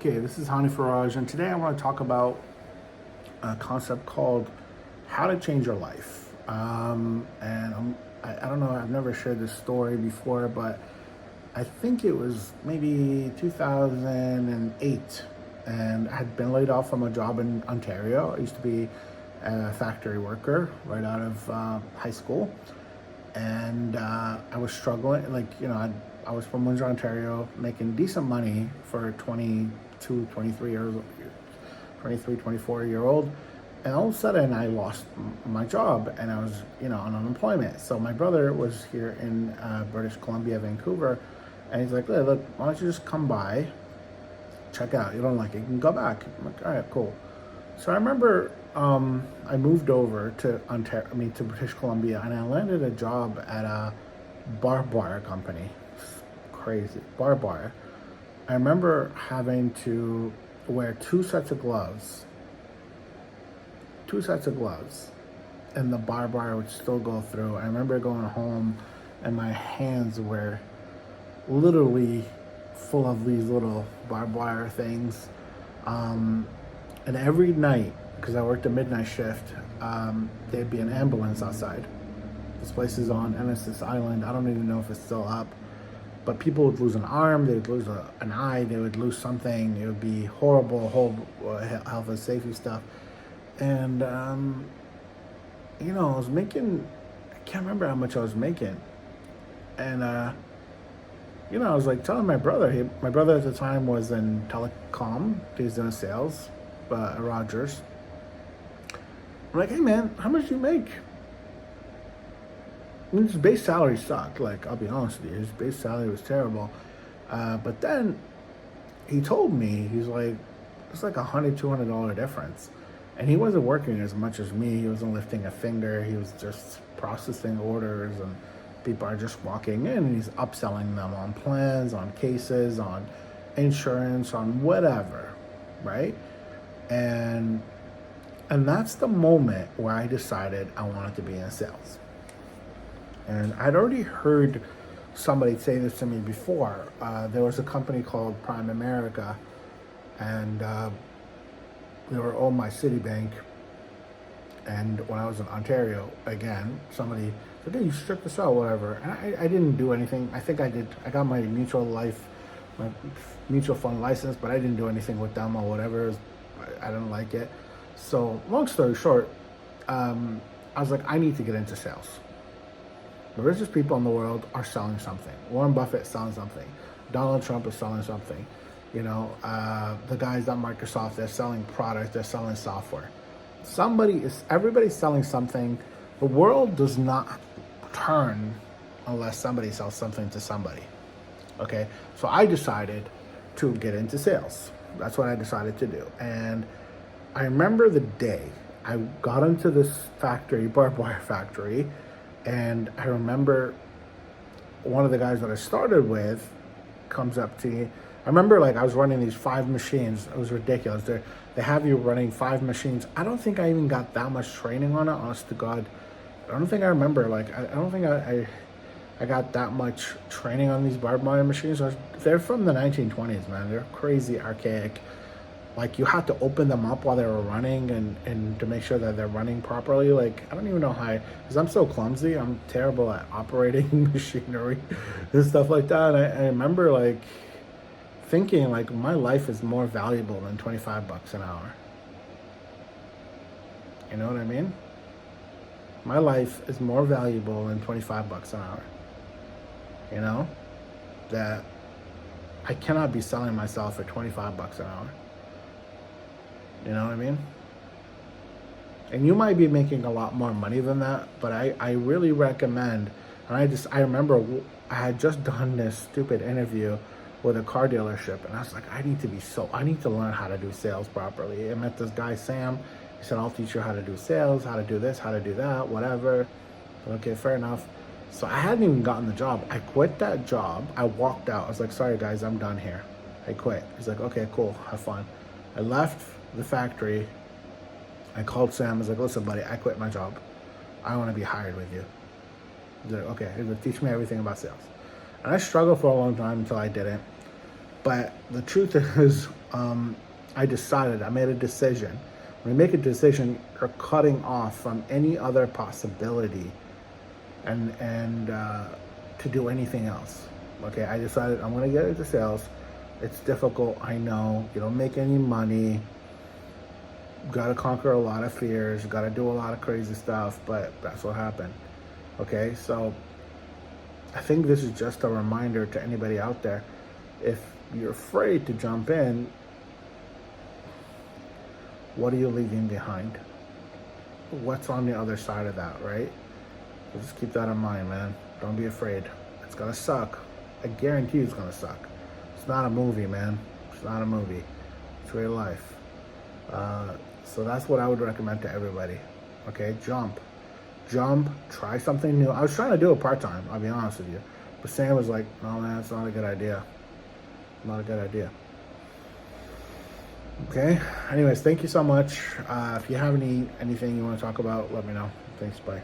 Okay, this is Hani Faraj, and today I want to talk about a concept called how to change your life. I don't know, I've never shared this story before, but I think it was maybe 2008, and I had been laid off from a job in Ontario. I used to be a factory worker right out of high school, and I was struggling. I was from Windsor, Ontario, making decent money for 22, 23 years, 23, 24 year old. And all of a sudden, I lost my job, and I was, on unemployment. So my brother was here in British Columbia, Vancouver, and he's like, "Hey, look, why don't you just come by, check out. You don't like it, you can go back." I'm like, "All right, cool." So I remember I moved over to to British Columbia, and I landed a job at a barbed wire company. Crazy barbed wire. I remember having to wear two sets of gloves, and the barbed wire would still go through. I remember going home, and my hands were literally full of these little barbed wire things. And every night, because I worked a midnight shift, there'd be an ambulance outside. This place is on Ennis Island. I don't even know if it's still up. But people would lose an arm, they would lose an eye, they would lose something. It would be horrible, whole health and safety stuff. And, I was making, I can't remember how much I was making. And, I was like telling my brother, my brother at the time was in telecom, he was doing sales at Rogers. I'm like, "Hey man, how much do you make?" I mean, his base salary sucked. Like, I'll be honest with you, his base salary was terrible. But then he told me, he's like, it's like $100, $200 difference. And he wasn't working as much as me. He wasn't lifting a finger. He was just processing orders, and people are just walking in, and he's upselling them on plans, on cases, on insurance, on whatever, right? And that's the moment where I decided I wanted to be in sales. And I'd already heard somebody say this to me before. There was a company called Prime America, and they were owned by Citibank. And when I was in Ontario, again, somebody said, "Hey, you should check this out, whatever." And I didn't do anything. I think I did. I got my mutual fund license, but I didn't do anything with them or whatever. I didn't like it. So long story short, I was like, I need to get into sales. The richest people in the world are selling something. Warren Buffett is selling something. Donald Trump is selling something. The guys at Microsoft, they're selling products, they're selling software. Everybody's selling something. The world does not turn unless somebody sells something to somebody. Okay? So I decided to get into sales. That's what I decided to do. And I remember the day I got into this factory, barbed wire factory, and I remember one of the guys that I started with comes up to me. I remember I was running these 5 machines. It was ridiculous. They have you running 5 machines. I don't think I even got that much training on it, honest to God. I don't think I remember. I don't think I got that much training on these barbed wire machines. They're from the 1920s, man. They're crazy archaic. You had to open them up while they were running and to make sure that they're running properly. I don't even know how, because I'm so clumsy. I'm terrible at operating machinery and stuff like that. I remember thinking my life is more valuable than $25 an hour. You know what I mean? My life is more valuable than $25 an hour. That I cannot be selling myself for $25 an hour. You know what I mean? And you might be making a lot more money than that, but I really recommend, and I remember I had just done this stupid interview with a car dealership, and I was like, I need to learn how to do sales properly. I met this guy, Sam. He said, "I'll teach you how to do sales, how to do this, how to do that, whatever." Okay, fair enough. So I hadn't even gotten the job. I quit that job. I walked out. I was like, "Sorry guys, I'm done here." I quit. He's like, "Okay, cool, have fun." I left the factory. I called Sam. I was like, "Listen, buddy, I quit my job. I want to be hired with you." He's like, "Okay." He's like, "Teach me everything about sales." And I struggled for a long time until I did it. But the truth is, I made a decision. When you make a decision, you're cutting off from any other possibility and to do anything else. Okay, I decided I'm gonna get into sales. It's difficult, I know. You don't make any money. Got to conquer a lot of fears. Got to do a lot of crazy stuff, but that's what happened. Okay, so I think this is just a reminder to anybody out there. If you're afraid to jump in, what are you leaving behind? What's on the other side of that, right? So just keep that in mind, man. Don't be afraid. It's gonna suck. I guarantee you it's gonna suck. It's not a movie, man. It's not a movie. It's real life. So that's what I would recommend to everybody. Okay, jump, try something new. I was trying to do it part-time, I'll be honest with you. But Sam was like, no man, it's not a good idea. Not a good idea. Okay, anyways, thank you so much. If you have anything you want to talk about, let me know. Thanks, bye.